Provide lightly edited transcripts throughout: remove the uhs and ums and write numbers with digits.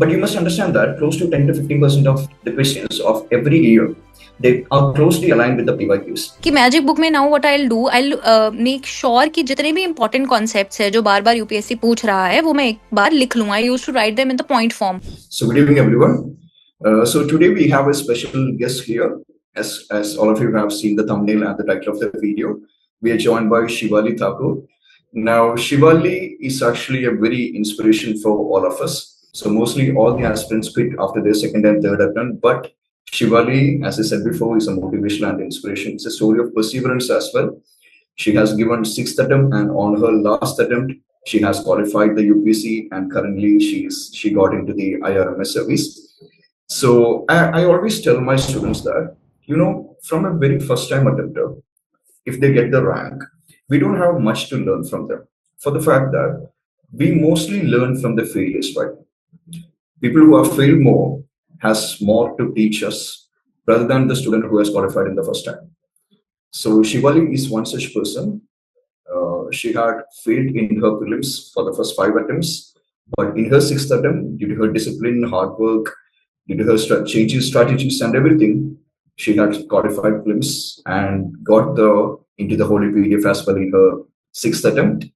But you must understand that close to 10 to 15% of the questions of every year, they are closely aligned with the PYQs. कि magic book में now what I will do, I make sure कि जितने भी important concepts है जो बार बार UPSC पूछ रहा है वो मैं एक बार लिख लूँ. I used to write them in the point form. So good evening everyone. So today we have a special guest here. As all of you have seen the thumbnail and the title of the video, we are joined by Shivali Thakur. Now Shivali is actually a very inspiration for all of us. So mostly all the aspirants quit after their second and third attempt, but Shivali, as I said before, is a motivation and inspiration. It's a story of perseverance as well. She has given 6th attempt, and on her last attempt, she has qualified the UPSC, and currently she got into the IRMS service. So I always tell my students that, from a very first time attempter, if they get the rank, we don't have much to learn from them, for the fact that we mostly learn from the failures, right? People who have failed more has more to teach us rather than the student who has qualified in the first time. So Shivali is one such person. She had failed in her prelims for the first 5 attempts, but in her 6th attempt, due to her discipline, hard work, due to her changes, strategies, and everything, she had qualified prelims and got into the holy PDF as well in her 6th attempt.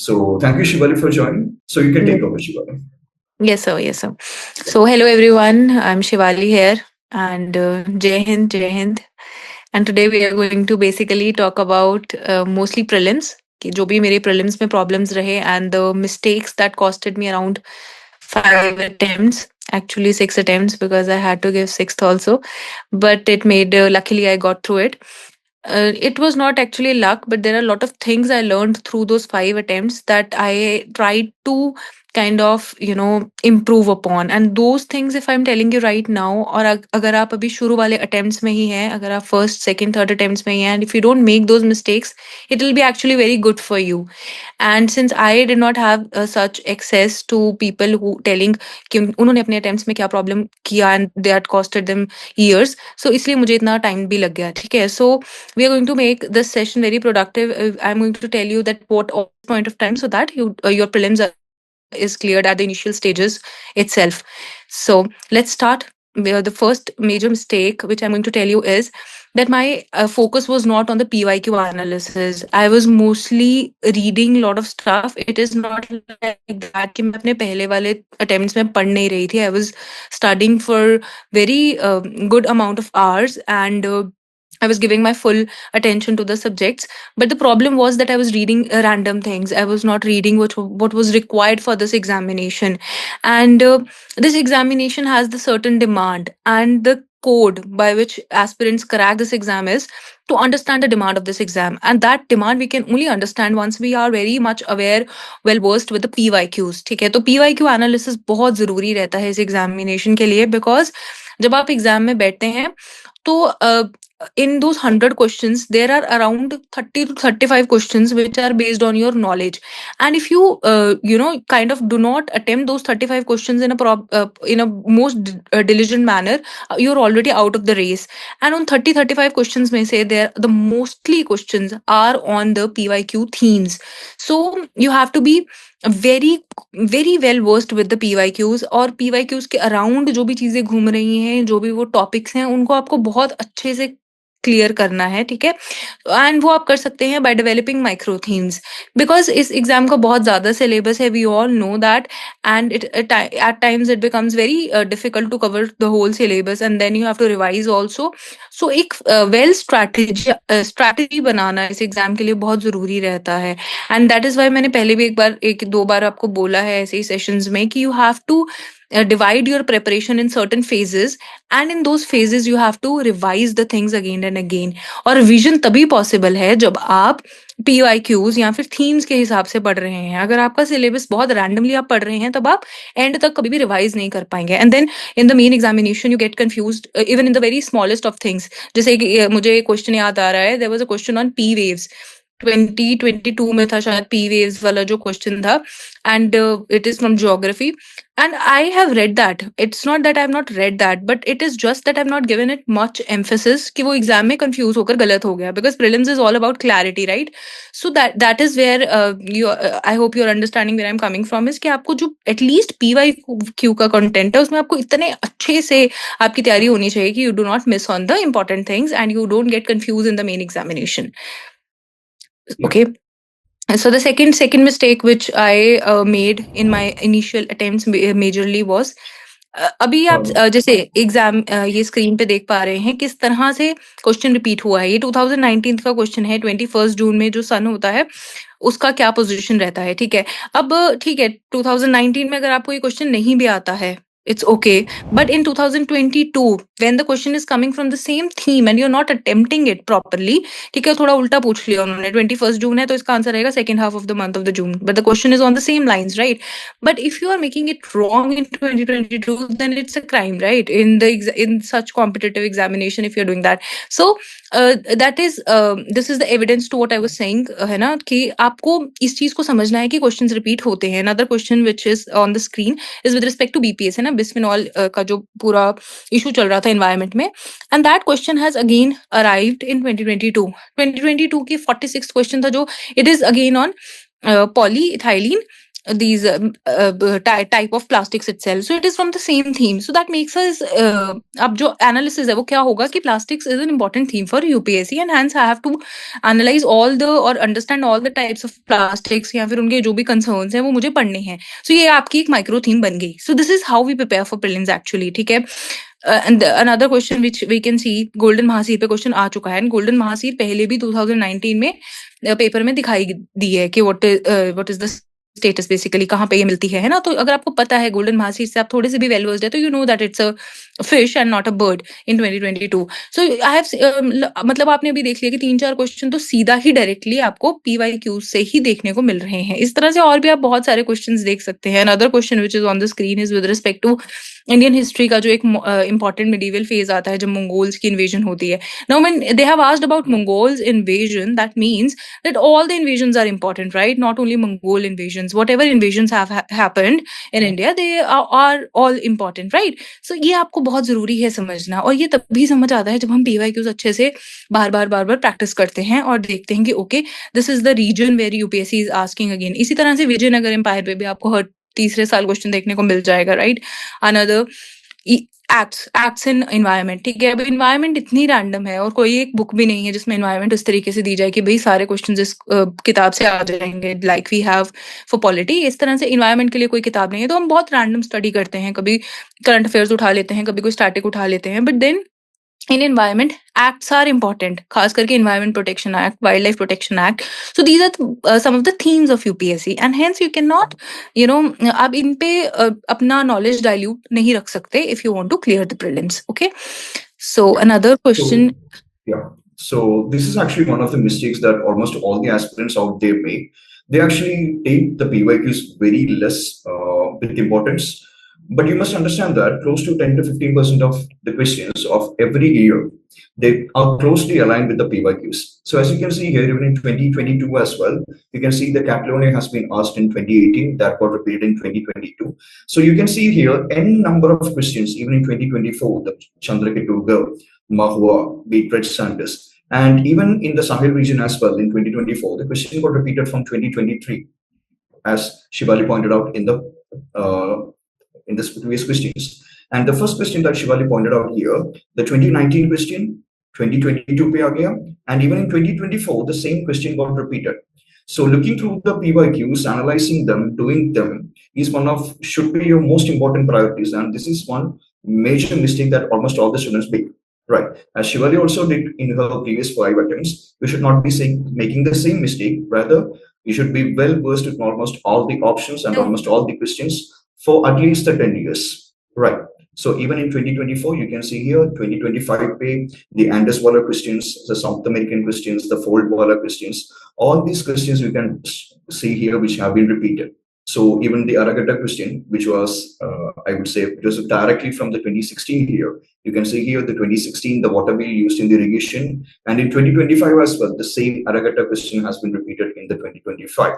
So thank you, Shivali, for joining. So you can take over, Shivali. Yes, sir. Yes, sir. So, hello everyone. I'm Shivali here, and Jai Hind, Jai Hind. And today we are going to basically talk about mostly prelims. कि जो भी मेरे prelims में problems रहे and the mistakes that costed me around 5 attempts, actually 6 attempts because I had to give 6th also, but it made luckily I got through it. It was not actually luck, but there are a lot of things I learned through those 5 attempts that I tried to kind of improve upon, and those things if I'm telling you right now, और अगर आप अभी शुरू वाले attempts में ही हैं, अगर आप first, second, third attempts में ही हैं, and if you don't make those mistakes, it will be actually very good for you. And since I did not have such access to people who telling कि उन्होंने अपने attempts में क्या problem किया and that costed them years, so इसलिए मुझे इतना time भी लग गया. ठीक है, so we are going to make this session very productive. I'm going to tell you that what point of time so that your prelims is cleared at the initial stages itself. So let's start. The first major mistake which I'm going to tell you is that my focus was not on the PYQ analysis. I was mostly reading a lot of stuff. It is not like that कि मैं अपने पहले वाले attempts में पढ़ नहीं रही थी. I was studying for very good amount of hours, and I was giving my full attention to the subjects, but the problem was that I was reading random things. I was not reading what was required for this examination, and this examination has the certain demand, and the code by which aspirants crack this exam is to understand the demand of this exam, and that demand we can only understand once we are very much aware, well versed with the PYQs. ठीक है, तो PYQ analysis बहुत जरूरी रहता है इस examination के लिए, because जब आप एग्जाम में बैठते हैं तो in those 100 questions there are around 30 to 35 questions which are based on your knowledge, and if you kind of do not attempt those 35 questions in a most diligent manner, you're already out of the race. And on 30-35 questions may say there the mostly questions are on the PYQ themes, so you have to be very very well versed with the PYQs, और PYQs के around जो भी चीजें घूम रही हैं, जो भी वो टॉपिक्स हैं, उनको आपको बहुत अच्छे से क्लियर करना है. ठीक है, एंड वो आप कर सकते हैं by developing micro themes, because इस एग्जाम का बहुत ज्यादा सिलेबस है, we all know that, and it at times it becomes very difficult to cover the whole syllabus, and then you have to revise also. So एक well strategy बनाना इस exam के लिए बहुत जरूरी रहता है, एंड दैट इज वाई मैंने पहले भी एक दो बार आपको बोला है ऐसे ही सेशंस में कि you have to divide your preparation in certain phases, and in those phases you have to revise the things again and again. और revision तभी possible है जब आप PYQs या फिर themes के हिसाब से पढ़ रहे हैं. अगर आपका syllabus बहुत randomly आप पढ़ रहे हैं तब आप end तक कभी भी revise नहीं कर पाएंगे, and then in the main examination you get confused even in the very smallest of things. जैसे कि मुझे एक question याद आ रहा है, there was a question on P waves. 2022 में था शायद, P waves वाला जो क्वेश्चन था, and it is from geography, and I have read that. It's not that I have not read that, but it is just that I have not given it much emphasis कि वो exam में confuse होकर गलत हो गया, because prelims is all about clarity, right? So that is where I hope you're understanding where I'm coming from, is कि आपको जो at least PYQ का content है उसमें आपको इतने अच्छे से आपकी तैयारी होनी चाहिए कि you do not miss on the important things and you don't get confused in the main examination. Okay. So the second mistake which I made in my initial attempts majorly was अभी आप जैसे exam ये screen पे देख पा रहे हैं किस तरह से क्वेश्चन रिपीट हुआ है। ये 2019 का क्वेश्चन है, 21 जून में जो सन होता है उसका क्या पोजीशन रहता है, ठीक है। अब ठीक है, 2019 में अगर आपको ये क्वेश्चन नहीं भी आता है, it's okay, but in 2022 when the question is coming from the same theme and you're not attempting it properly, ठीक है, थोड़ा उल्टा पूछ लिया उन्होंने। 21 जून है तो इसका आंसर रहेगा second half of the month of the June, but the question is on the same lines, right? But if you are making it wrong in 2022, then it's a crime, right? In such competitive examination if you're doing that. So that is this is the evidence to what I was saying, है ना, कि आपको इस चीज को समझना है कि क्वेश्चंस रिपीट होते हैं। Another question which is on the screen is with respect to BPS, है ना, बिस्फेनॉल का जो पूरा इशू चल रहा था एनवायरमेंट में, and that question has again arrived in 2022। 2022 की 46th क्वेश्चन था जो it is again on polyethylene, these type of plastics itself, so it is from the same theme, so that makes us अब जो analysis है वो क्या होगा कि plastics is an important theme for UPSC and hence I have to analyze all the or understand all the types of plastics या फिर उनके जो भी concerns हैं वो मुझे पढ़ने हैं। so ये आपकी एक micro theme बन गई। so this is how we prepare for prelims actually, ठीक है। and another question which we can see, golden mahseer पे क्वेश्चन आ चुका है, एंड गोल्डन महासीर पहले भी 2019 में पेपर में दिखाई दी है कि what is the status basically कहाँ पे ये मिलती है ना। तो अगर आपको पता है गोल्डन महासीर से आप थोड़े से भी वेल वर्स्ड है तो you know that it's a fish and not a bird in 2022। So I have मतलब आपने अभी देख लिया कि 3-4 क्वेश्चन तो सीधा ही डायरेक्टली आपको PYQ से ही देखने को मिल रहे हैं। इस तरह से और भी आप बहुत सारे क्वेश्चंस देख सकते हैं। Another question which is on the screen is with respect to Indian history का जो एक इंपॉर्टेंट मिडीवल फेज आता है जब मंगोल्स की इन्वेजन होती है। Now when they have asked about Mongols invasion, that means that all the invasions are important, right? Not only Mongol invasions, whatever invasions have happened in India, they are all important, right? So ये आपको बहुत जरूरी है समझना, और ये तभी समझ आता है जब हम PYQs अच्छे से बार बार प्रैक्टिस करते हैं और देखते हैं कि okay this is the reason where UPSC is asking again. इसी तरह से विजयनगर एम्पायर पे भी आपको हर तीसरे साल क्वेश्चन देखने को मिल जाएगा, right? Another acts in environment, ठीक है। अब एनवायरनमेंट इतनी रैंडम है और कोई एक बुक भी नहीं है जिसमें एनवायरनमेंट इस तरीके से दी जाए कि भाई सारे क्वेश्चंस इस किताब से आ जाएंगे like we have for polity. इस तरह से एनवायरनमेंट के लिए कोई किताब नहीं है, तो हम बहुत रैंडम स्टडी करते हैं, कभी करंट अफेयर्स उठा लेते हैं, कभी कोई स्टैटिक उठा लेते हैं, but then in environment acts are important, खास करके environment protection act, wildlife protection act, so these are some of the themes of UPSC and hence you cannot आप इन पे अपना knowledge dilute नहीं रख सकते if you want to clear the prelims, okay? So another question. So this is actually one of the mistakes that almost all the aspirants out there make. They actually take the PYQs very less with importance. But you must understand that close to 10 to 15% of the questions of every year, they are closely aligned with the PYQs. So as you can see here, even in 2022 as well, you can see the Catalonia has been asked in 2018, that got repeated in 2022. So you can see here n number of questions, even in 2024, the Chandraketurga, Mahua, Beatred Sanders, and even in the Sahel region as well in 2024, the question got repeated from 2023, as Shivali pointed out in the previous questions. And the first question that Shivali pointed out here, the 2019 question, 2022 pe aa gaya, and even in 2024, the same question got repeated. So looking through the PYQs, analyzing them, doing them should be your most important priorities. And this is one major mistake that almost all the students make. Right. As Shivali also did in her previous 5 attempts, you should not be making the same mistake. Rather, you should be well versed with almost all the options and almost all the questions for at least 10 years, right? So even in 2024, you can see here 2025 pay, the Andes Waller questions, the South American questions, the Fold Waller questions, all these questions you can see here which have been repeated. So even the Aragata question, which was, I would say, it was directly from the 2016 here. You can see here the 2016, the water bill used in the irrigation, and in 2025 as well, the same Aragata question has been repeated in the 2025.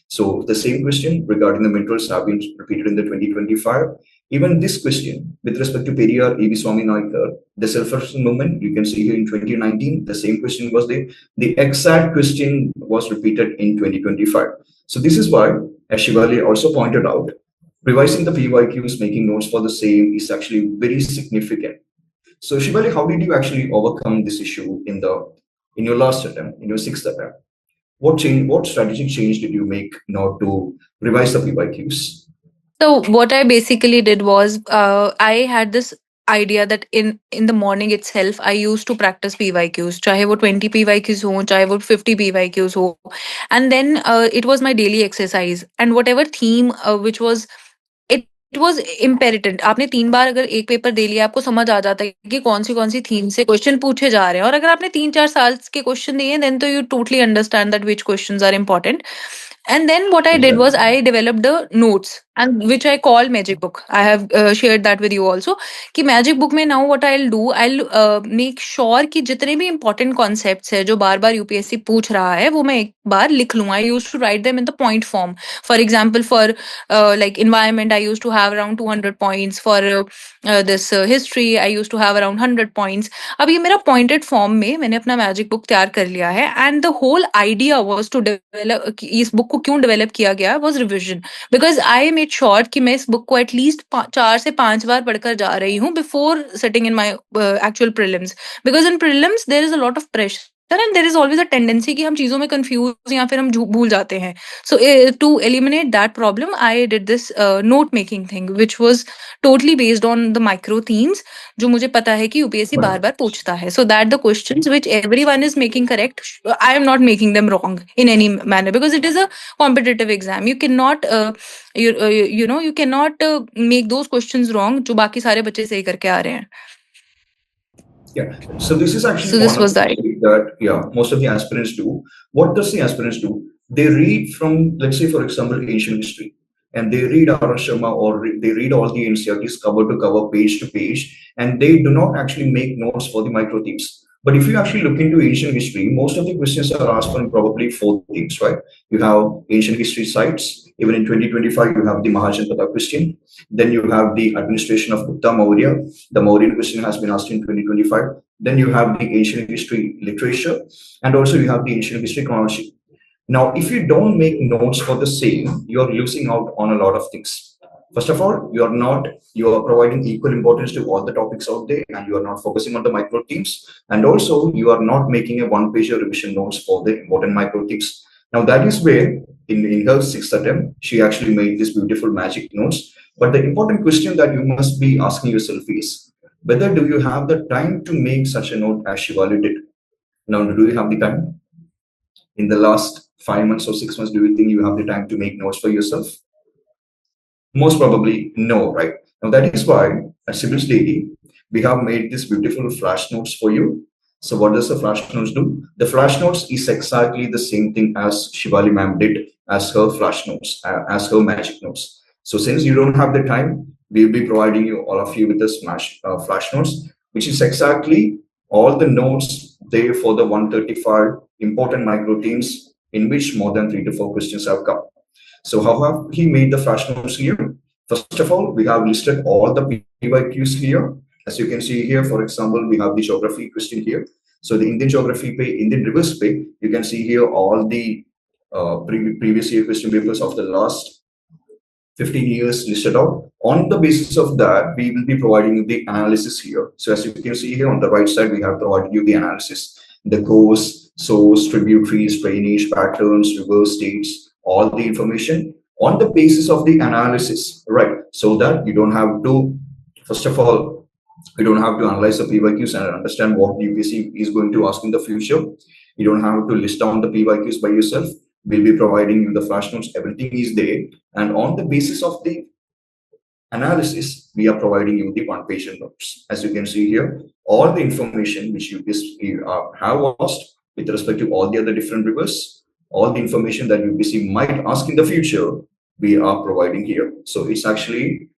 So the same question regarding the minerals have been repeated in the 2025. Even this question with respect to Periyar E.V. Swaminathan, the self-reform movement, you can see here in 2019, the same question was there. The exact question was repeated in 2025. So this is why, as Shivali also pointed out, revising the PYQs, making notes for the same is actually very significant. So Shivali, how did you actually overcome this issue in your last attempt, in your sixth attempt? What strategic change did you make now to revise the PYQs? So what I basically did was I had this idea that in the morning itself I used to practice PYQs, चाहे वो 20 PYQs हो, चाहे वो 50 PYQs हो, and then it was my daily exercise, and whatever theme which was, it was imperative. आपने 3 बार अगर एक paper दे लिया, आपको समझ आ जाता है कि कौन सी थीम से क्वेश्चन पूछे जा रहे हैं, और अगर आपने 3-4 साल के क्वेश्चन दिए, देन तो you totally understand that which questions are important. And then what I did was Exactly. I developed the notes, and which I call magic book. I have shared that with you also. कि magic book में now what I'll do, I'll make sure कि जितने भी important concepts है जो बार बार UPSC पूछ रहा है, वो मैं एक बार लिख लूँ. I used to write them in the point form. For example, for like environment, I used to have around 200 points. For this history, I used to have around 100 points. अब ये मेरा pointed form में मैंने अपना magic book तैयार कर लिया है, and the whole idea was to develop कि इस book को क्यों develop किया गया was revision, because I made sure कि मैं इस book को at least 4 से 5 बार पढ़कर जा रही हूँ before sitting in my actual prelims, because in prelims there is a lot of pressure and there is always a tendency कि हम चीजों में confuse या फिर हम भूल जाते हैं. So to eliminate that problem, I did this note making thing, which was totally based on the micro themes जो मुझे पता है कि UPSC बार बार पूछता है, so that the questions which everyone is making correct, I am not making them wrong in any manner, because it is a competitive exam. You cannot you cannot make those questions wrong जो बाकी सारे बच्चे सही करके आ रहे हैं. Yeah. So this is actually So this one of was the the idea. things that most of the aspirants do. What does the aspirants do? They read from, let's say, for example, ancient history, and they read R. Sharma, or they read all the NCRTs cover to cover, page to page, and they do not actually make notes for the micro themes. But if you actually look into ancient history, most of the questions are asked from probably 4 themes, right? You have ancient history sites. Even in 2025, you have the Mahajanpata question. Then you have the administration of Gupta Maurya. The Mauryan question has been asked in 2025. Then you have the ancient history literature, and also you have the ancient history chronology. Now, if you don't make notes for the same, you're losing out on a lot of things. First of all, you are providing equal importance to all the topics out there, and you are not focusing on the micro themes. And also, you are not making a one-page revision notes for the important micro themes. Now, that is where, in her sixth attempt, she actually made this beautiful magic notes. But the important question that you must be asking yourself is, whether do you have the time to make such a note as Shivali did? Now, do you have the time? In the last 5 months or 6 months, do you think you have the time to make notes for yourself? Most probably no, right? Now that is why at Civilsdaily, we have made these beautiful flash notes for you. So what does the flash notes do? The flash notes is exactly the same thing as Shivali ma'am did as her flash notes, as her magic notes. So since you don't have the time, we'll be providing you all of you with this flash notes, which is exactly all the notes there for the 135 important micro themes in which more than 3 to 4 questions have come. So how have he made the flash notes here? First of all, we have listed all the PYQs here. As you can see here, for example, we have the geography question here. So the Indian geography pay, Indian rivers pay, you can see here all the previous year question papers of the last 15 years listed out. On the basis of that, we will be providing you the analysis here. So as you can see here on the right side, we have provided you the analysis. The course, source, tributaries, drainage patterns, river states, all the information on the basis of the analysis, right? So that you don't have to, first of all, you don't have to analyze the PYQs and understand what UPSC is going to ask in the future. You don't have to list down the PYQs by yourself. We'll be providing you the flash notes, everything is there. And on the basis of the analysis, we are providing you the one-page notes. As you can see here, all the information which you have asked with respect to all the other different rivers, all the information that UPSC might ask in the future, we are providing here. So it's actually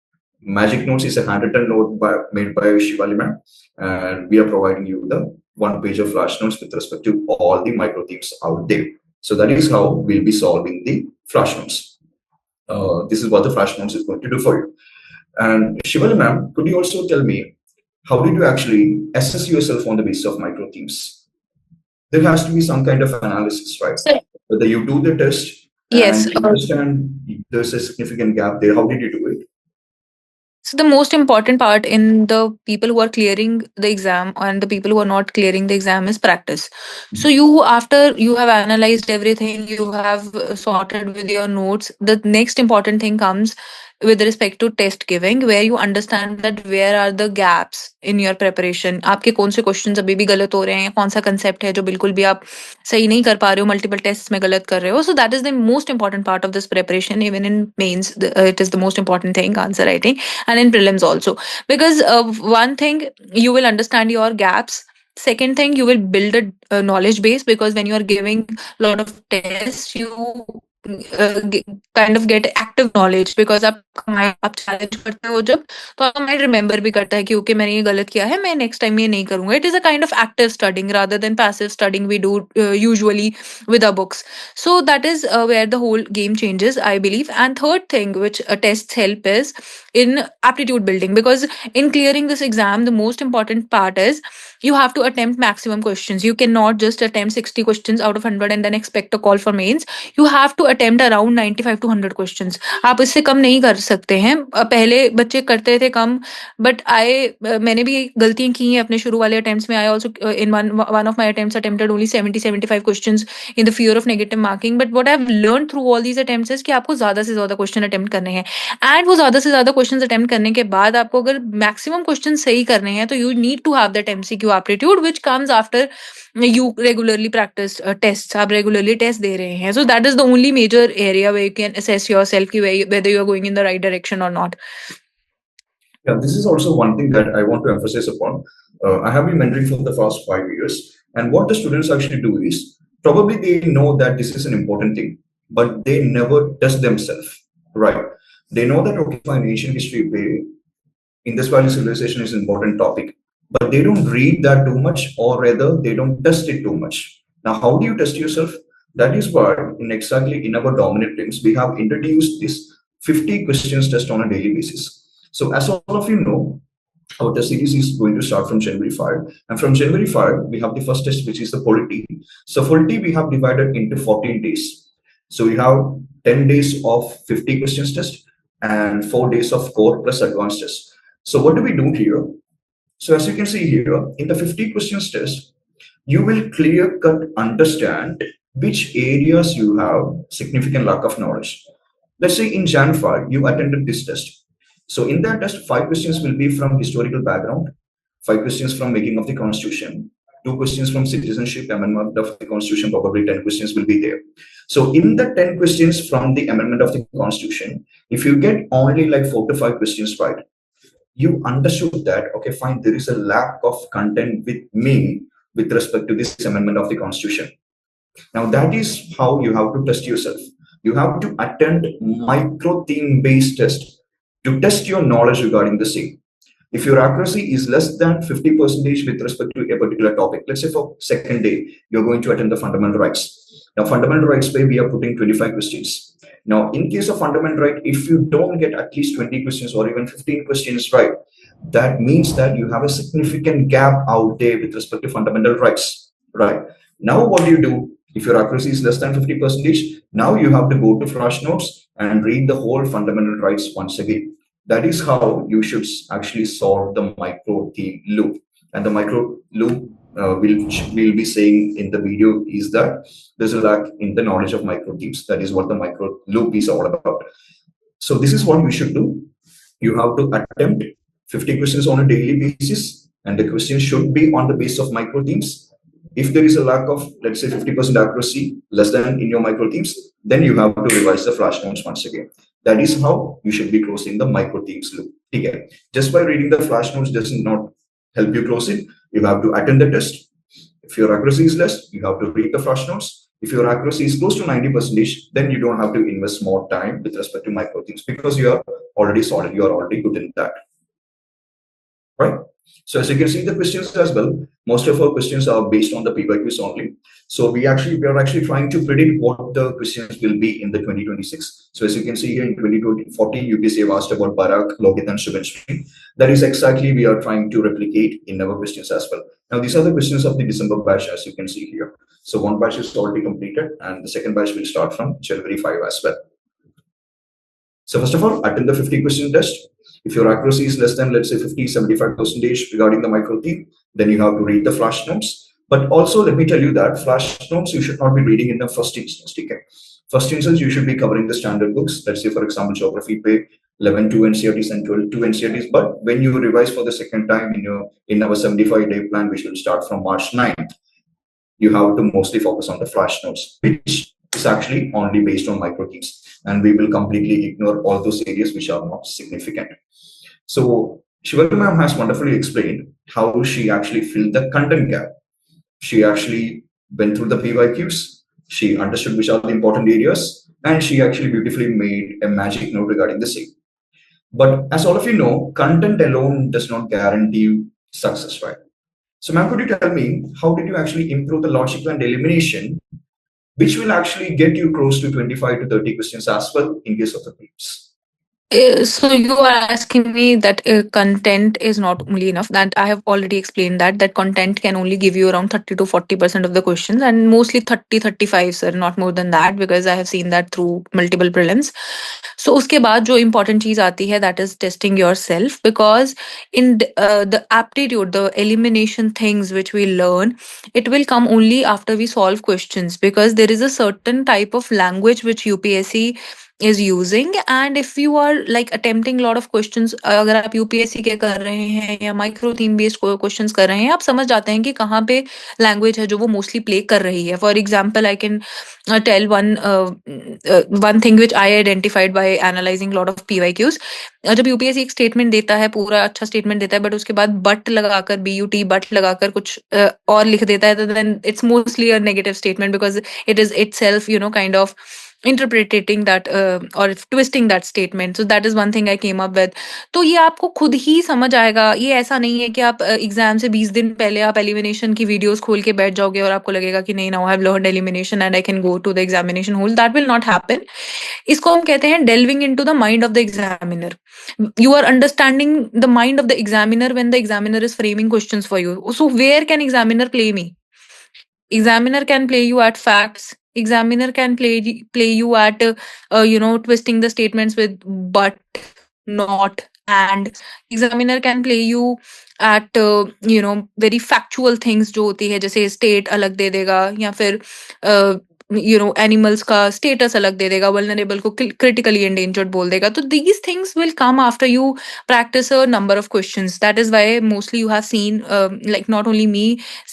Magic Notes is a handwritten note made by Shivali ma'am, and we are providing you the one page of flash notes with respect to all the micro themes out there. So that is how we'll be solving the flash notes. This is what the flash notes is going to do for you. And Shivali ma'am, could you also tell me how did you actually assess yourself on the basis of micro themes? There has to be some kind of analysis, right? So, Whether you do the test yes. and you understand there's a significant gap there, how did you do it? So the most important part in the people who are clearing the exam and the people who are not clearing the exam is practice. So you, after you have analyzed everything, you have sorted with your notes, the next important thing comes with respect to test giving, where you understand that where are the gaps in your preparation. आपके कौन से questions अभी भी गलत हो रहे हैं, कौन सा कंसेप्ट है जो बिल्कुल भी आप सही नहीं कर पा रहे हो, मल्टीपल टेस्ट में गलत कर रहे हो. So that is the most important part of this preparation. Even in mains, it is the most important thing, answer writing, and in prelims also, because one thing, you will understand your gaps. Second thing, you will build a knowledge base, because when you are giving a lot of tests, you kind of get active knowledge, because आप challenge करते हो जब, तो आपका mind remember भी करता है कि okay मैंने ये गलत किया है, मैं next time ये नहीं करूंगा. It is a kind of active studying rather than passive studying we do usually with our books. So that is where the whole game changes, I believe. And third thing which tests help is in aptitude building, because in clearing this exam, the most important part is you have to attempt maximum questions. You cannot just attempt 60 questions out of 100 and then expect a call for mains. You have to attempt around 95 to 100 questions. आप इससे कम नहीं कर सकते हैं. पहले बच्चे करते थे कम, but मैंने भी गलतियां की हैं अपने शुरू वाले अटेम्प्ट्स में. I also in one of my attempts attempted only 70-75 questions in the fear of negative marking. But what I've learned through all these attempts is कि आपको ज्यादा से ज्यादा क्वेश्चन अटेम्प्ट करने हैं, एंड वो ज्यादा से ज्यादा क्वेश्चन अटेम्प्ट करने के बाद आपको अगर मैक्सिमम क्वेश्चन सही करने हैं, तो you need to have that MCQ aptitude which comes after you regularly practice tests. आप regularly test दे रहे हैं. So that is the only major area where you can assess yourself कि whether you are going in the right direction or not. Yeah, this is also one thing that I want to emphasize upon. I have been mentoring for the past 5 years, and what the students actually do is probably they know that this is an important thing, but they never test themselves, right? They know that okay, fine, ancient history, Indus Valley civilization is an important topic, but they don't read that too much, or rather, they don't test it too much. Now, how do you test yourself? That is why, in our dominant teams, we have introduced this 50 questions test on a daily basis. So, as all of you know, our test series is going to start from January 5. And from January 5, we have the first test, which is the polity. So, polity we have divided into 14 days. So, we have 10 days of 50 questions test and 4 days of core plus advanced test. So, what do we do here? So, as you can see here, in the 50 questions test, you will clear-cut understand which areas you have significant lack of knowledge. Let's say in Jan 5, you attended this test. So in that test, 5 questions will be from historical background, 5 questions from making of the constitution, 2 questions from citizenship, amendment of the constitution, probably 10 questions will be there. So in the 10 questions from the amendment of the constitution, if you get only like 4 to 5 questions right, you understood that, okay, fine, there is a lack of content with me with respect to this amendment of the constitution. Now that is how you have to test yourself. You have to attend micro-theme-based test to test your knowledge regarding the same. If your accuracy is less than 50% with respect to a particular topic, let's say for second day, you're going to attend the fundamental rights. Now, fundamental rights way, we are putting 25 questions. Now, in case of fundamental right, if you don't get at least 20 questions or even 15 questions right, that means that you have a significant gap out there with respect to fundamental rights, right? Now, what do? If your accuracy is less than 50%, now you have to go to flash notes and read the whole fundamental rights once again. That is how you should actually solve the micro theme loop. And the micro loop we'll be saying in the video is that there's a lack in the knowledge of micro themes. That is what the micro loop is all about. So this is what you should do. You have to attempt 50 questions on a daily basis, and the questions should be on the basis of micro themes. If there is a lack of, let's say, 50% accuracy, less than in your micro themes, then you have to revise the flash notes once again. That is how you should be closing the micro themes loop. Okay. Just by reading the flash notes does not help you close it. You have to attend the test. If your accuracy is less, you have to read the flash notes. If your accuracy is close to 90%, then you don't have to invest more time with respect to micro themes because you are already solid, you are already good in that. Right? So as you can see the questions as well, most of our questions are based on the PYQs only. So we are actually trying to predict what the questions will be in the 2026. So as you can see here in 2014, UPSC have asked about Bharat, Lokit and Shubhenshri. That is exactly we are trying to replicate in our questions as well. Now these are the questions of the December batch as you can see here. So one batch is already completed and the second batch will start from January 5 as well. So first of all, attempt the 50 question test. If your accuracy is less than, let's say 50-75% regarding the micro theme, then you have to read the flash notes. But also, let me tell you that flash notes you should not be reading in the first instance. Okay? First instance, you should be covering the standard books. Let's say, for example, geography pay 11 2 NCRTs and 12 2 NCRTs. But when you revise for the second time in our 75-day plan, which will start from March 9th, you have to mostly focus on the flash notes, which is actually only based on micro themes. And we will completely ignore all those areas which are not significant. So Shivali ma'am has wonderfully explained how she actually filled the content gap. She actually went through the PYQs, she understood which are the important areas, and she actually beautifully made a magic note regarding the same. But as all of you know, content alone does not guarantee you success, right? So ma'am, could you tell me, how did you actually improve the logic and elimination, which will actually get you close to 25 to 30 questions as well in case of the prelims? So you are asking me that content is not only enough. That I have already explained that content can only give you around 30 to 40% of the questions, and mostly 30-35, sir, not more than that, because I have seen that through multiple prelims. So उसके बाद जो important चीज आती है, that is testing yourself, because in the aptitude, the elimination things which we learn, it will come only after we solve questions, because there is a certain type of language which UPSC is using, and if you are like attempting a lot of questions, अगर आप UPSC के कर रहे हैं या micro theme based questions कर रहे हैं, आप समझ जाते हैं कि कहाँ पे लैंग्वेज है जो वो मोस्टली प्ले कर रही है. For example I can tell one thing which I identified by analysing lot of PYQs. जब यूपीएससी एक स्टेटमेंट देता है, पूरा अच्छा स्टेटमेंट देता है, बट उसके बाद बट लगाकर BUT बट लगाकर कुछ और लिख देता है, तो then it's mostly a negative statement, because it is itself kind of interpreting that or twisting that statement. So that is one thing I came up with. तो ये आपको खुद ही समझ आएगा. ये ऐसा नहीं है कि आप एग्जाम से 20 दिन पहले आप एलिमिनेशन की वीडियोस खोल के बैठ जाओगे और आपको लगेगा कि नहीं, now I have learned elimination and I can go to the examination hall. That will not happen. इसको हम कहते हैं delving into the mind of the examiner. You are understanding the mind of the examiner when the examiner is framing questions for you. So where can examiner play me? Examiner can play you at facts. Examiner can play you at twisting the statements with but, not, and. Examiner can play you at very factual things जो होती है, जैसे state अलग दे देगा, या फिर animals का status अलग दे देगा, वल्नरेबल को क्रिटिकली एंडेंजर्ड बोल देगा. तो these things will come after you practice a number of questions. That is why mostly you have seen like not only me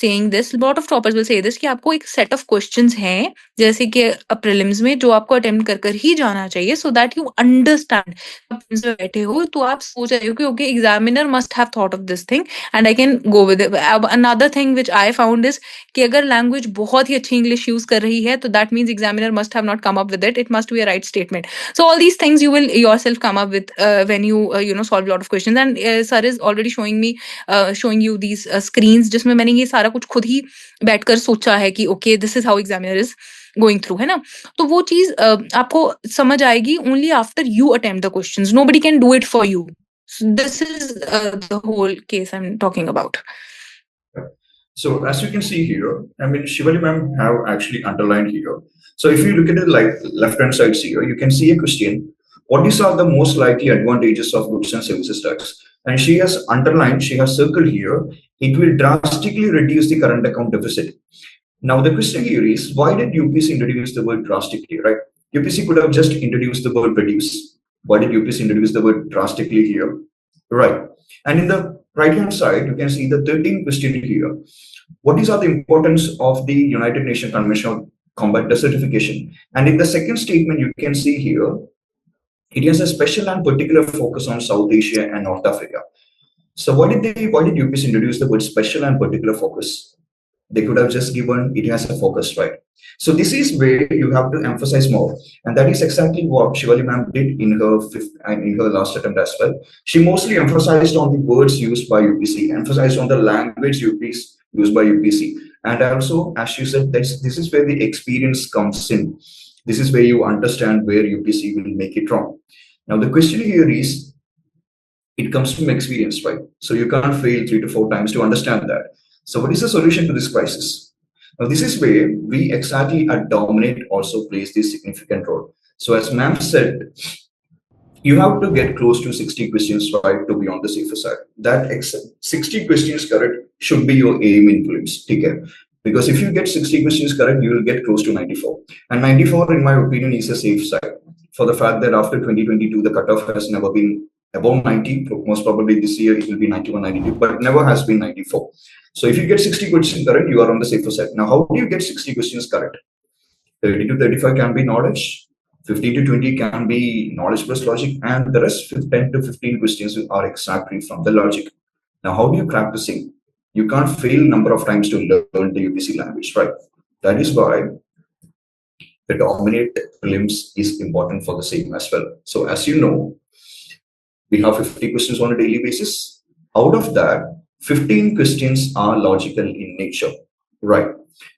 saying this, lot of toppers will say this, कि आपको एक set of questions हैं जैसे कि prelims में जो आपको attempt कर कर ही जाना चाहिए, so that you understand. आप prelims में बैठे हो तो आप सोच रहे हो कि okay, examiner must have thought of this thing and I can go with it. Another thing which I found is कि अगर language बहुत ही अच्छी English use कर रही है, तो that means examiner must have not come up with it. It must be a right statement. So all these things you will yourself come up with when you solve a lot of questions. And sir is already showing you these screens जिसमें मैंने ये सारा कुछ खुद ही बैठकर सोचा है कि okay, this is how examiner is going through, है ना. तो वो चीज आपको समझ आएगी only after you attempt the questions. Nobody can do it for you. So this is the whole case I'm talking about. So as you can see here, I mean, Shivali ma'am have actually underlined here. So if you look at it like left-hand side here, you can see a question. What are the most likely advantages of goods and services tax? And she has underlined, she has circled here, it will drastically reduce the current account deficit. Now the question here is, why did UPSC introduce the word drastically, right? UPSC could have just introduced the word reduce. Why did UPSC introduce the word drastically here? Right. And in the right-hand side, you can see the 13th question here. What is the importance of the United Nations Convention on Combat Desertification? And in the second statement, you can see here, it has a special and particular focus on South Asia and North Africa. So why did UPSC introduce the word special and particular focus? They could have just given it as a focus, right? So this is where you have to emphasize more, and that is exactly what Shivali ma'am did in her fifth and in her last attempt as well. She mostly emphasized on the words used by UPC, emphasized on the language used by UPC, and also, as she said, this is where the experience comes in. This is where you understand where UPC will make it wrong. Now the question here is, it comes from experience, right? So you can't fail 3 to 4 times to understand that. So what is the solution to this crisis? Now this is where we exactly at Dominate also plays this significant role. So as ma'am said, you have to get close to 60 questions right to be on the safer side. That 60 questions correct should be your aim in prelims. Okay? Because if you get 60 questions correct, you will get close to 94. And 94, in my opinion, is a safe side. For the fact that after 2022, the cutoff has never been above 90. Most probably this year it will be 91, 92, but never has been 94. So if you get 60 questions correct, you are on the safer side. Now, how do you get 60 questions correct? 30 to 35 can be knowledge, 15 to 20 can be knowledge plus logic, and the rest 10 to 15 questions are exactly from the logic. Now, how do you crack the same? You can't fail number of times to learn the UPC language, right? That is why the dominate prelims is important for the same as well. So as you know, we have 50 questions on a daily basis. Out of that, 15 questions are logical in nature, right?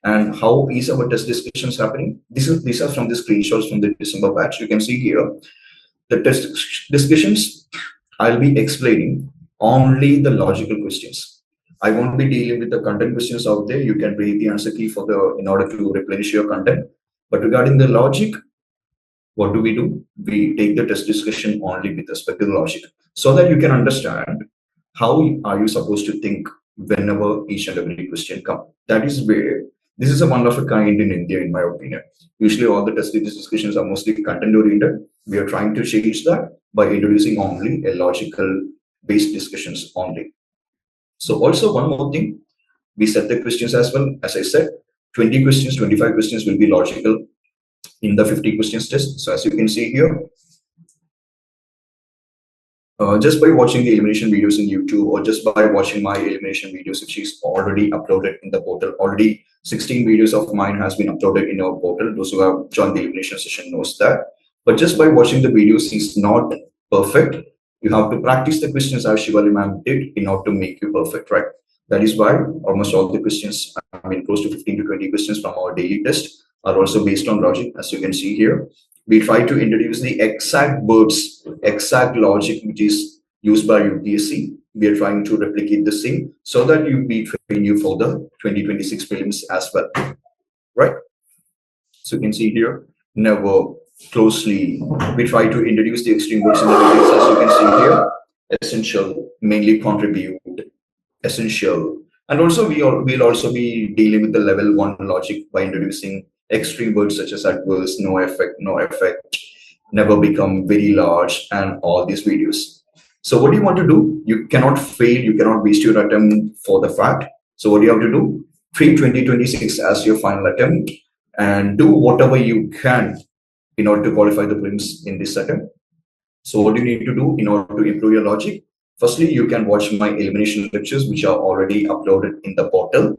And how is our test discussions happening? These are from the screenshots from the December batch. You can see here the test discussions. I'll be explaining only the logical questions. I won't be dealing with the content questions out there. You can read the answer key in order to replenish your content. But regarding the logic, what do? We take the test discussion only with respect to the logic, so that you can understand how are you supposed to think whenever each and every question comes. That is where this is a one of a kind in India, in my opinion. Usually all the test discussions are mostly content oriented. We are trying to change that by introducing only a logical based discussions only. So also one more thing, we set the questions as well. As I said, 20 questions, 25 questions will be logical in the 50 questions test. So as you can see here, just by watching the elimination videos in YouTube, or just by watching my elimination videos, which is already uploaded in the portal. Already 16 videos of mine has been uploaded in our portal. Those who have joined the elimination session knows that. But just by watching the videos is not perfect. You have to practice the questions as Shivali ma'am did in order to make you perfect, right? That is why almost all the questions, I mean close to 15 to 20 questions from our daily test are also based on logic, as you can see here. We try to introduce the exact words, exact logic which is used by UPSC. We are trying to replicate the same so that you be train you for the 2026 prelims as well, right? So you can see here, never closely. We try to introduce the extreme words in the lyrics, as you can see here. Essential, mainly contribute, essential. And also we'll also be dealing with the level 1 logic by introducing extreme words such as adverse, no effect, never become, very large, and all these videos. So what do you want to do? You cannot fail, you cannot waste your attempt for the fact. So what do you have to do? Treat 2026 as your final attempt and do whatever you can in order to qualify the prelims in this attempt. So what do you need to do in order to improve your logic? Firstly, you can watch my elimination lectures, which are already uploaded in the portal.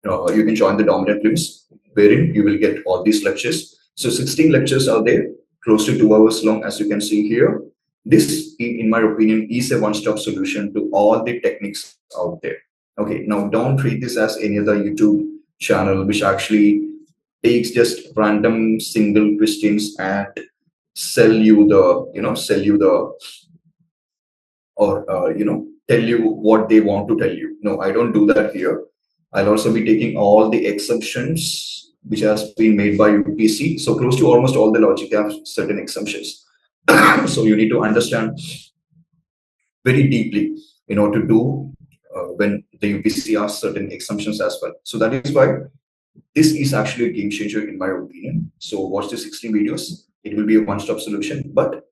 You can join the dominant prelims, wherein you will get all these lectures. So 16 lectures are there, close to 2 hours long, as you can see here. This, in my opinion, is a one-stop solution to all the techniques out there. Okay, now don't treat this as any other YouTube channel, which actually takes just random single questions and tell you tell you what they want to tell you. No, I don't do that here. I'll also be taking all the exceptions which has been made by UPC. So close to almost all the logic have certain assumptions. So you need to understand very deeply in order to do when the UPC asks certain assumptions as well. So that is why this is actually a game changer in my opinion. So watch the 16 videos. It will be a one-stop solution, but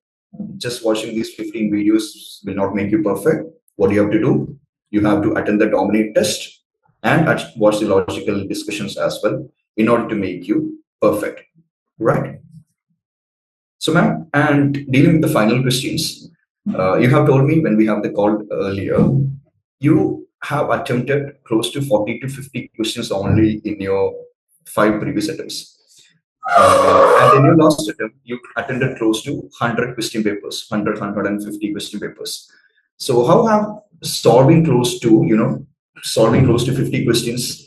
just watching these 15 videos will not make you perfect. What do you have to do? You have to attend the dominate test and watch the logical discussions as well in order to make you perfect, right? So ma'am, and dealing with the final questions, you have told me when we have the call earlier, you have attempted close to 40 to 50 questions only in your 5 previous attempts. And in your last attempt, you attended close to 100 question papers, 150 question papers. So how have solving close to, solving close to 50 questions,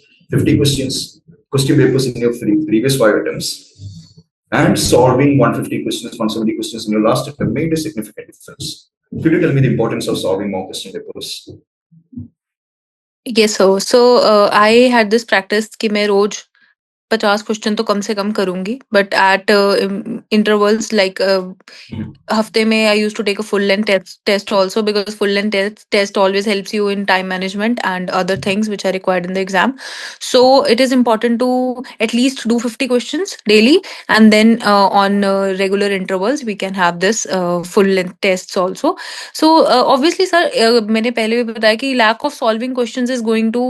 question papers in your previous 5 attempts, and solving 150 questions, 170 questions in your last attempt made a significant difference? Could you tell me the importance of solving more question papers? Yes, so I had this practice कि मैं रोज 50 question तो कम से कम करूंगी, but at intervals like हफ्ते में I use to take a full length test also, because full length test always helps you in time management and other things which are required in the exam. So it is important to at least do 50 questions daily, and then on regular intervals we can have this full length tests also. So obviously sir, मैंने पहले भी बताया कि lack of solving questions is going to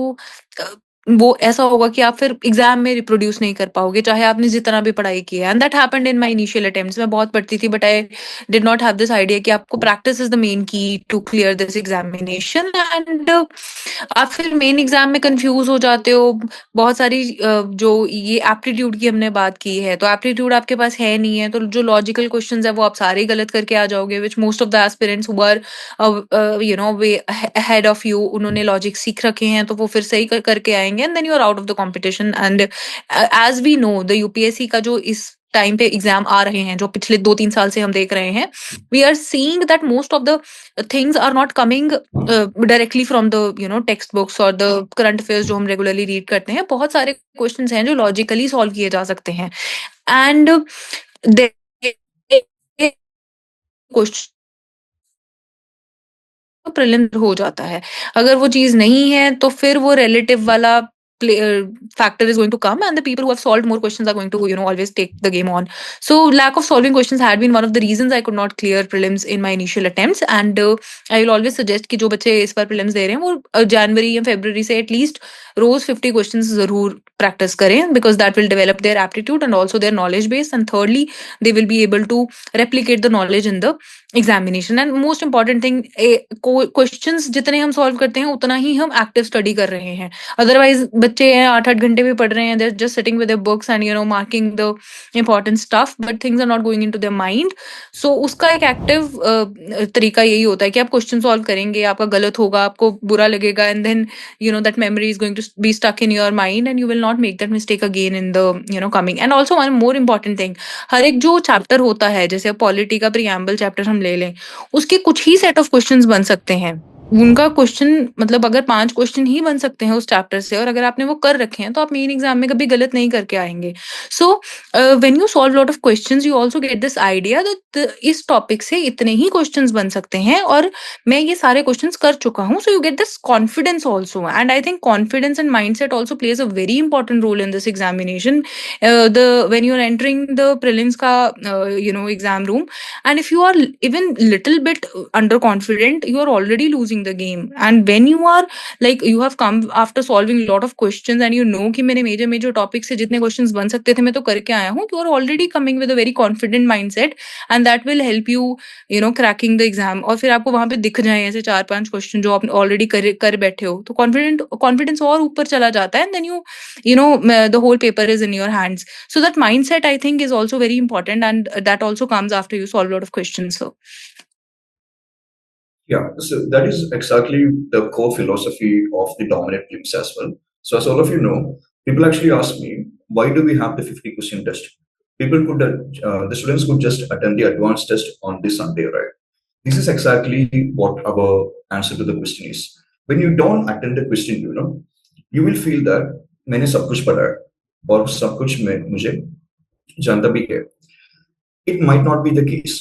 वो ऐसा होगा कि आप फिर एग्जाम में रिप्रोड्यूस नहीं कर पाओगे, चाहे आपने जितना भी पढ़ाई की है. And that happened in my initial attempts. मैं बहुत पढ़ती थी, but I did not have this idea कि आपको practice is the main key to clear this examination. And आप फिर मेन एग्जाम में कंफ्यूज हो जाते हो. बहुत सारी जो ये एप्टीट्यूड की हमने बात की है, तो एप्टीट्यूड आपके पास है नहीं है, तो जो लॉजिकल क्वेश्चंस है वो आप सारे गलत करके आ जाओगे, which most of the aspirants who are way ahead of you, उन्होंने लॉजिक सीख रखे हैं, तो वो फिर सही करके आएंगे, and then you are out of the competition. And as we know the UPSC का जो इस टाइम पे एग्जाम आ रहे हैं, जो पिछले 2-3 साल से हम देख रहे हैं, we are seeing that most of the things are not coming directly from the text books और द करंट अफेयर्स जो हम रेगुलरली रीड करते हैं. बहुत सारे क्वेश्चंस हैं जो लॉजिकली सॉल्व किए जा सकते हैं. एंड क्वेश्चन प्रीलिम्स हो जाता है. अगर वो चीज नहीं है तो फिर वो रिलेटिव वाला factor is going to come, and the people who have solved more questions are going to always take the game on. So lack of solving questions had been one of the reasons I could not clear prelims in my initial attempts. And I will always suggest कि जो बच्चे इस बार prelims दे रहे हैं वो जनवरी या फरवरी से at least रोज 50 questions जरूर practice करें, because that will develop their aptitude and also their knowledge base, and thirdly they will be able to replicate the knowledge in the examination. And most important thing, questions जितने हम solve करते हैं उतना ही हम active study कर रहे हैं. Otherwise बच्चे हैं 8-8 घंटे भी पढ़ रहे हैं, they're just sitting with their books and marking the important stuff, but things are not going into their mind. So उसका एक एक्टिव तरीका यही होता है कि आप क्वेश्चन सॉल्व करेंगे, आपका गलत होगा, आपको बुरा लगेगा, and then that memory is going to be stuck in your mind and you will not make that mistake again in the coming. And also one more important thing, हर एक जो चैप्टर होता है, जैसे पॉलिटी का preamble chapter हम ले लें, उसके कुछ ही सेट ऑफ क्वेश्चंस बन सकते हैं. उनका क्वेश्चन मतलब अगर 5 क्वेश्चन ही बन सकते हैं उस चैप्टर से, और अगर आपने वो कर रखे हैं तो आप मेन एग्जाम में कभी गलत नहीं करके आएंगे. So when you solve lot of questions you also get this idea that इस टॉपिक से इतने ही क्वेश्चंस बन सकते हैं और मैं ये सारे क्वेश्चंस कर चुका हूं. So you get this confidence also, and I think confidence and mindset also plays a very important role in this examination. When you are entering the prelims का exam room, and if you are even little bit underconfident, you are already losing the game. And when you are like you have come after solving a lot of questions and you know कि मैंने major topics से जितने questions बन सकते थे मैं तो करके आया हूँ, you are already coming with a very confident mindset, and that will help you cracking the exam. और फिर आपको वहां पे दिख जाए ऐसे 4-5 क्वेश्चन जो आप ऑलरेडी कर बैठे हो, तो कॉन्फिडेंस और ऊपर चला जाता है, and then the whole paper is in your hands. So that mindset I think is also very important, and that also comes after you solve a lot of questions. So yeah, so that is exactly the core philosophy of the dominant prelims as well. So as all of you know, people actually ask me, why do we have the 50 question test? People could the students could just attend the advanced test on this Sunday, right? This is exactly what our answer to the question is. When you don't attend the question, you will feel that मैंने सब कुछ पढ़ा है और सब कुछ मुझे जानता भी है. It might not be the case.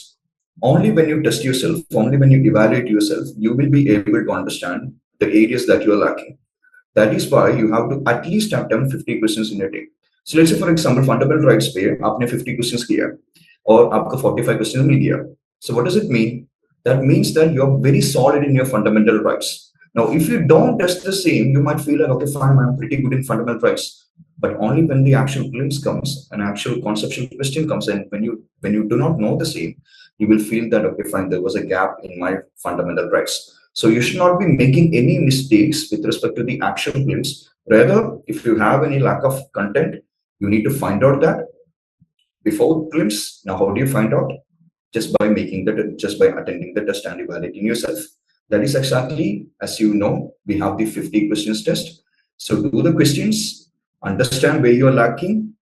Only when you test yourself, only when you evaluate yourself, you will be able to understand the areas that you are lacking. That is why you have to at least attempt 50 questions in a day. So let's say for example, fundamental rights पे आपने 50 questions किया और आपका 45 questions मिल गया. So what does it mean? That means that you are very solid in your fundamental rights. Now, if you don't test the same, you might feel like, okay, fine, I'm pretty good in fundamental rights. But only when the actual prelims comes, an actual conceptual question comes, and when you do not know the same, you will feel that, okay, fine, there was a gap in my fundamental rights. So you should not be making any mistakes with respect to the actual prelims. Rather, if you have any lack of content, you need to find out that before prelims. Now, how do you find out? Just by attending the test and evaluating yourself. That is exactly, as you know, we have the 50 questions test. So do the questions, understand where you are lacking,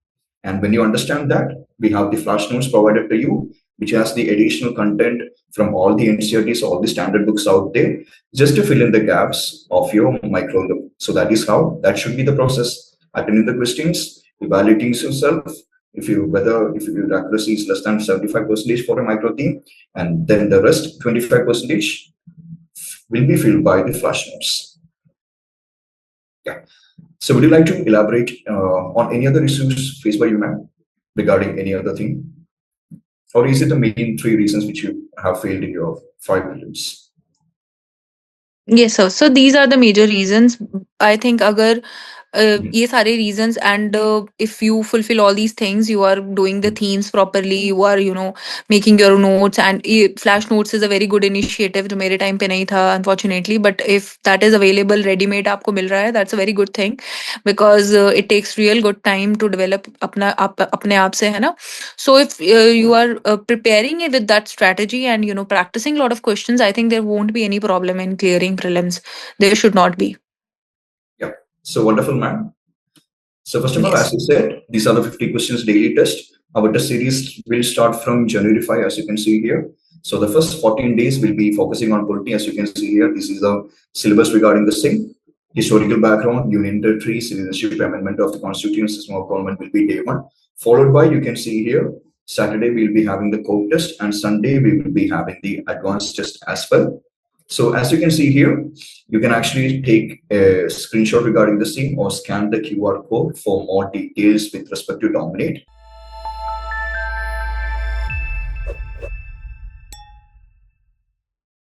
and when you understand that, we have the flash notes provided to you, which has the additional content from all the NCERTs, all the standard books out there, just to fill in the gaps of your micro loop. So that should be the process. Attending the questions, evaluating yourself, if your accuracy is less than 75% for a micro theme, and then the rest 25% will be filled by the flash notes. Yeah. So would you like to elaborate on any other issues faced by you, ma'am, regarding any other thing? Or is it the main 3 reasons which you have failed in your 5 prelims? Yes, sir. So these are the major reasons. I think अगर ये सारे reasons, and if you fulfill all these things, you are doing the themes properly, you are making your notes, and flash notes is a very good initiative जो मेरे time पे नहीं था unfortunately, but if that is available ready made आपको मिल रहा है, that's a very good thing, because it takes real good time to develop अपने आप से, है ना. So if you are preparing it with that strategy and practicing a lot of questions, I think there won't be any problem in clearing prelims. There should not be. Yeah. So wonderful, ma'am. So first of all, Yes. as you said, these are the 50 questions daily test. Our test series will start from January 5, as you can see here. So the first 14 days will be focusing on polity, as you can see here. This is the syllabus regarding the same. Historical background, union territory, citizenship amendment of the constitution system of government will be day 1. Followed by, you can see here, Saturday we'll be having the code test, and Sunday we will be having the advanced test as well. So as you can see here, you can actually take a screenshot regarding the same or scan the QR code for more details with respect to Dominate.